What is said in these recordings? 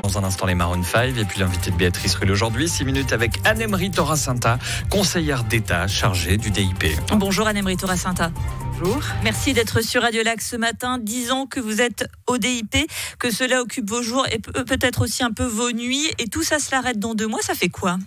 Dans un instant, les Maroon 5 et puis l'invité de Béatrice Rulle aujourd'hui, 6 minutes avec Anne-Emery Toracinta, conseillère d'État chargée du DIP. Bonjour Anne-Emery Toracinta. Bonjour. Merci d'être sur Radio Lac ce matin. 10 ans que vous êtes au DIP, que cela occupe vos jours et peut-être aussi un peu vos nuits. Et tout ça se l'arrête dans 2 mois, ça fait quoi ?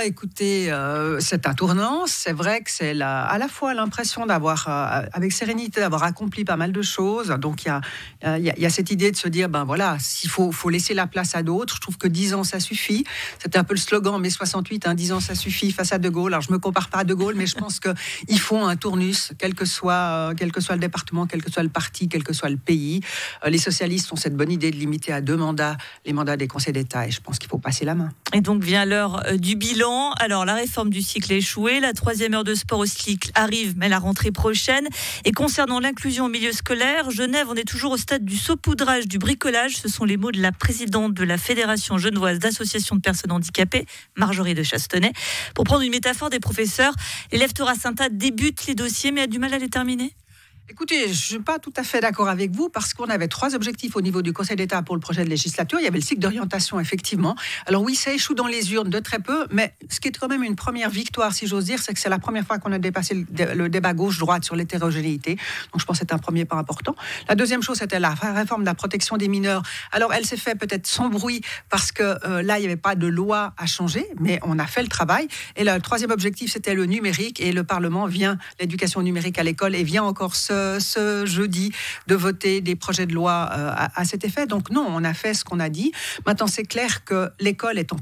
Écoutez, c'est un tournant. C'est vrai que c'est à la fois l'impression d'avoir, avec sérénité, d'avoir accompli pas mal de choses. Donc il y a cette idée de se dire, ben voilà, s'il faut laisser la place à d'autres. Je trouve que 10 ans ça suffit. C'était un peu le slogan en mai 68, 10 ans ça suffit face à De Gaulle. Alors je me compare pas à De Gaulle, mais je pense que il faut un tournus, quel que soit le département, quel que soit le parti, quel que soit le pays. Les socialistes ont cette bonne idée de limiter à 2 mandats les mandats des conseils d'État, et je pense qu'il faut passer la main. Et donc vient l'heure du bilan. Alors, la réforme du cycle a échoué. La 3e heure de sport au cycle arrive, mais la rentrée prochaine. Et concernant l'inclusion au milieu scolaire, Genève, on est toujours au stade du saupoudrage, du bricolage. Ce sont les mots de la présidente de la Fédération genevoise d'associations de personnes handicapées, Marjorie de Chastenay. Pour prendre une métaphore des professeurs, l'élève Toracinta débute les dossiers, mais a du mal à les terminer. Écoutez, je ne suis pas tout à fait d'accord avec vous parce qu'on avait 3 objectifs au niveau du Conseil d'État pour le projet de législature. Il y avait le cycle d'orientation, effectivement. Alors oui, ça échoue dans les urnes de très peu, mais ce qui est quand même une première victoire, si j'ose dire, c'est que c'est la première fois qu'on a dépassé le débat gauche-droite sur l'hétérogénéité. Donc je pense que c'est un premier pas important. La deuxième chose, c'était la réforme de la protection des mineurs. Alors elle s'est faite peut-être sans bruit parce que là, il n'y avait pas de loi à changer, mais on a fait le travail. Et le 3e objectif, c'était le numérique, et le Parlement vient, l'éducation numérique à l'école, et vient encore ce jeudi de voter des projets de loi à cet effet. Donc non, on a fait ce qu'on a dit. Maintenant, c'est clair que l'école est en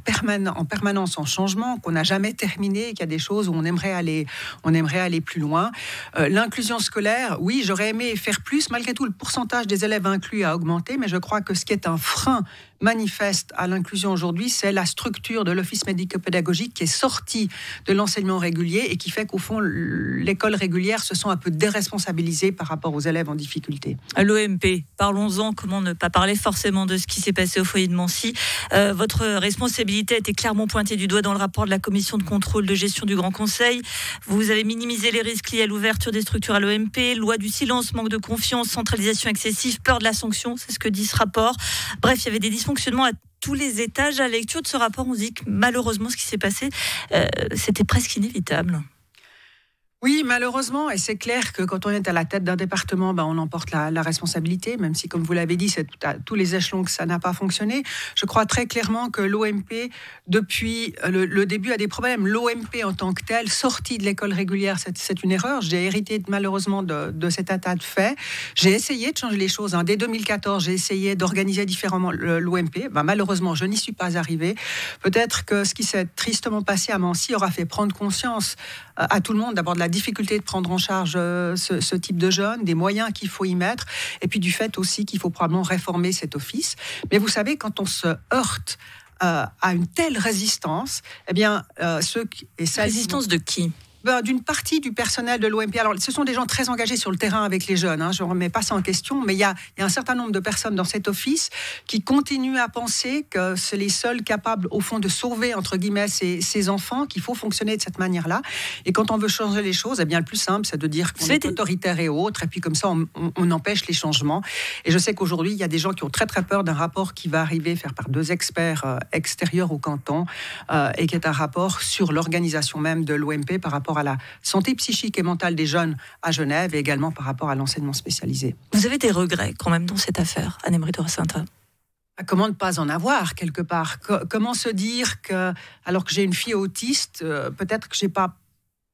permanence en changement, qu'on n'a jamais terminé, qu'il y a des choses où on aimerait aller plus loin. L'inclusion scolaire, oui, j'aurais aimé faire plus. Malgré tout, le pourcentage des élèves inclus a augmenté, mais je crois que ce qui est un frein manifeste à l'inclusion aujourd'hui, c'est la structure de l'office médico-pédagogique qui est sortie de l'enseignement régulier et qui fait qu'au fond, l'école régulière se sent un peu déresponsabilisée par rapport aux élèves en difficulté. L'OMP, parlons-en, comment ne pas parler forcément de ce qui s'est passé au foyer de Mancy. Votre responsabilité a été clairement pointée du doigt dans le rapport de la commission de contrôle de gestion du Grand Conseil. Vous avez minimisé les risques liés à l'ouverture des structures à l'OMP, loi du silence, manque de confiance, centralisation excessive, peur de la sanction, c'est ce que dit ce rapport. Bref, il y avait des dysfonctionnements à tous les étages. À la lecture de ce rapport, on se dit que malheureusement, ce qui s'est passé, c'était presque inévitable. Oui, malheureusement, et c'est clair que quand on est à la tête d'un département, on emporte la responsabilité, même si, comme vous l'avez dit, c'est à tous les échelons que ça n'a pas fonctionné. Je crois très clairement que l'OMP, depuis le début, a des problèmes. L'OMP en tant que tel, sortie de l'école régulière, c'est une erreur. J'ai hérité malheureusement de cet état de fait. J'ai essayé de changer les choses. Dès 2014, j'ai essayé d'organiser différemment l'OMP. Malheureusement, je n'y suis pas arrivée. Peut-être que ce qui s'est tristement passé à Mancy aura fait prendre conscience à tout le monde, d'abord de la difficulté de prendre en charge ce type de jeunes, des moyens qu'il faut y mettre, et puis du fait aussi qu'il faut probablement réformer cet office. Mais vous savez, quand on se heurte à une telle résistance, Résistance de qui ? D'une partie du personnel de l'OMP. Alors, ce sont des gens très engagés sur le terrain avec les jeunes, je ne remets pas ça en question, mais il y a un certain nombre de personnes dans cet office qui continuent à penser que c'est les seuls capables, au fond, de sauver, entre guillemets, ces enfants, qu'il faut fonctionner de cette manière-là. Et quand on veut changer les choses, le plus simple, c'est de dire qu'on est autoritaire et autres, et puis comme ça, on empêche les changements. Et je sais qu'aujourd'hui, il y a des gens qui ont très, très peur d'un rapport qui va arriver faire par 2 experts extérieurs au canton, et qui est un rapport sur l'organisation même de l'OMP par rapport à la santé psychique et mentale des jeunes à Genève et également par rapport à l'enseignement spécialisé. Vous avez des regrets quand même dans cette affaire, Anne-Emery Toracinta ? Comment ne pas en avoir quelque part ? Comment se dire que, alors que j'ai une fille autiste, peut-être que je n'ai pas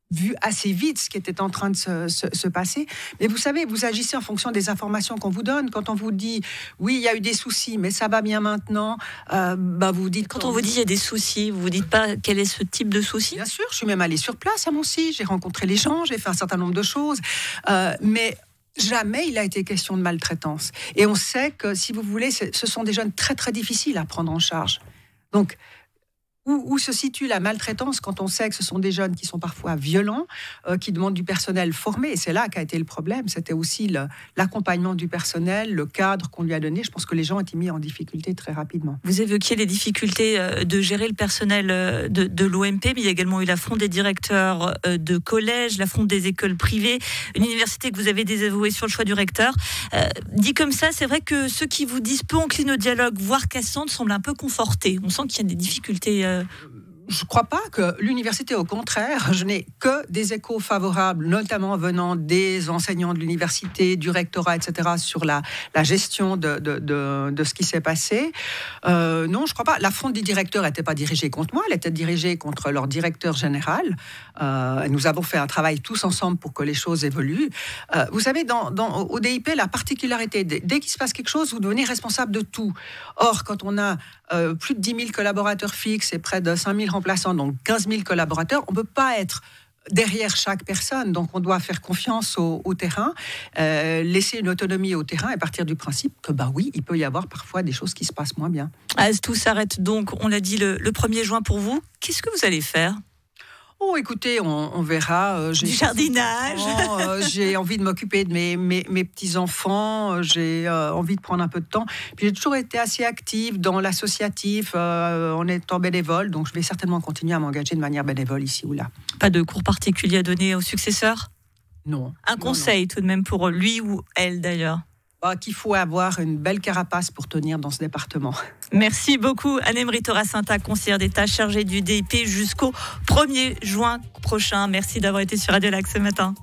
vu assez vite ce qui était en train de se passer. Mais vous savez, vous agissez en fonction des informations qu'on vous donne. Quand on vous dit, oui, il y a eu des soucis, mais ça va bien maintenant, vous dites... Quand on vous dit il y a des soucis, vous ne vous dites pas quel est ce type de souci ? Bien sûr, je suis même allée sur place à Mancy, j'ai rencontré les gens, j'ai fait un certain nombre de choses, mais... Jamais il a été question de maltraitance. Et on sait que, si vous voulez, ce sont des jeunes très, très difficiles à prendre en charge. Donc, Où se situe la maltraitance quand on sait que ce sont des jeunes qui sont parfois violents, qui demandent du personnel formé. Et c'est là qu'a été le problème. C'était aussi l'accompagnement du personnel, le cadre qu'on lui a donné. Je pense que les gens ont été mis en difficulté très rapidement. Vous évoquiez les difficultés de gérer le personnel de l'OMP, mais il y a également eu la fronde des directeurs de collèges, la fronde des écoles privées, une université que vous avez désavouée sur le choix du recteur. Dit comme ça, c'est vrai que ceux qui vous disent peu enclins au dialogue, voire cassantes, semblent un peu confortés. On sent qu'il y a des difficultés. Je ne crois pas que l'université, au contraire, je n'ai que des échos favorables, notamment venant des enseignants de l'université, du rectorat, etc., sur la gestion de ce qui s'est passé. Non, je ne crois pas. La fronde des directeurs n'était pas dirigée contre moi, elle était dirigée contre leur directeur général. Nous avons fait un travail tous ensemble pour que les choses évoluent. Vous savez, au DIP, la particularité, dès qu'il se passe quelque chose, vous devenez responsable de tout. Or, quand on a plus de 10 000 collaborateurs fixes et près de 5 000 remplaçants, donc 15 000 collaborateurs, on ne peut pas être derrière chaque personne. Donc, on doit faire confiance au terrain, laisser une autonomie au terrain et partir du principe que, oui, il peut y avoir parfois des choses qui se passent moins bien. Tout s'arrête donc, on l'a dit, le 1er juin pour vous. Qu'est-ce que vous allez faire ? Oh, écoutez, on verra. Du jardinage. J'ai envie de m'occuper de mes petits-enfants. J'ai envie de prendre un peu de temps. Puis j'ai toujours été assez active dans l'associatif en étant bénévole. Donc, je vais certainement continuer à m'engager de manière bénévole ici ou là. Pas de cours particulier à donner aux successeurs ? Non. Un conseil tout de même pour lui ou elle d'ailleurs ? Qu'il faut avoir une belle carapace pour tenir dans ce département. Merci beaucoup Anne-Emery Torrasinta, conseillère d'État chargée du DIP jusqu'au 1er juin prochain. Merci d'avoir été sur Radio Lac ce matin.